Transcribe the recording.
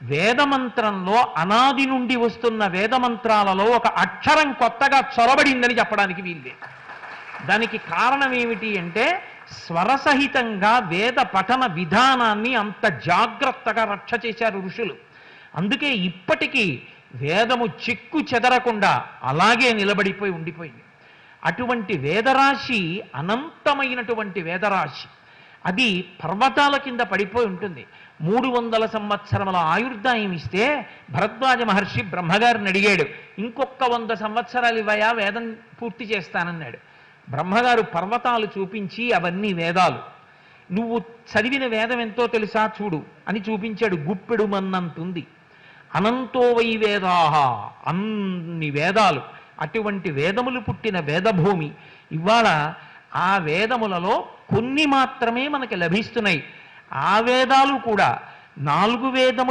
వేదమంత్రంలో అనాది నుండి వస్తున్న వేదమంత్రాలలో ఒక అక్షరం కొత్తగా చొరబడిందని చెప్పడానికి వీల్లేదు. దానికి కారణం ఏమిటి అంటే స్వరసహితంగా వేద పఠన విధానాన్ని అంత జాగ్రత్తగా రక్ష చేశారు ఋషులు. అందుకే ఇప్పటికీ వేదము చెక్కు చెదరకుండా అలాగే నిలబడిపోయి ఉండిపోయింది. అటువంటి వేదరాశి అనంతమైనటువంటి వేదరాశి, అది పర్వతాల కింద పడిపోయి ఉంటుంది. 300 సంవత్సరముల ఆయుర్దాయం ఇస్తే భరద్వాజ మహర్షి బ్రహ్మగారిని అడిగాడు, ఇంకొక 100 సంవత్సరాలు ఇవ్వయా వేదం పూర్తి చేస్తానన్నాడు. బ్రహ్మగారు పర్వతాలు చూపించి అవన్నీ వేదాలు, నువ్వు చదివిన వేదం ఎంతో తెలుసా చూడు అని చూపించాడు. గుప్పెడు మన్నంతుంది. అనంతో వై వేదాహ, అన్ని వేదాలు. అటువంటి వేదములు పుట్టిన వేదభూమి. ఇవాళ ఆ వేదములలో కొన్ని మాత్రమే మనకి లభిస్తున్నాయి. ఆ వేదాలు కూడా 4 వేదములు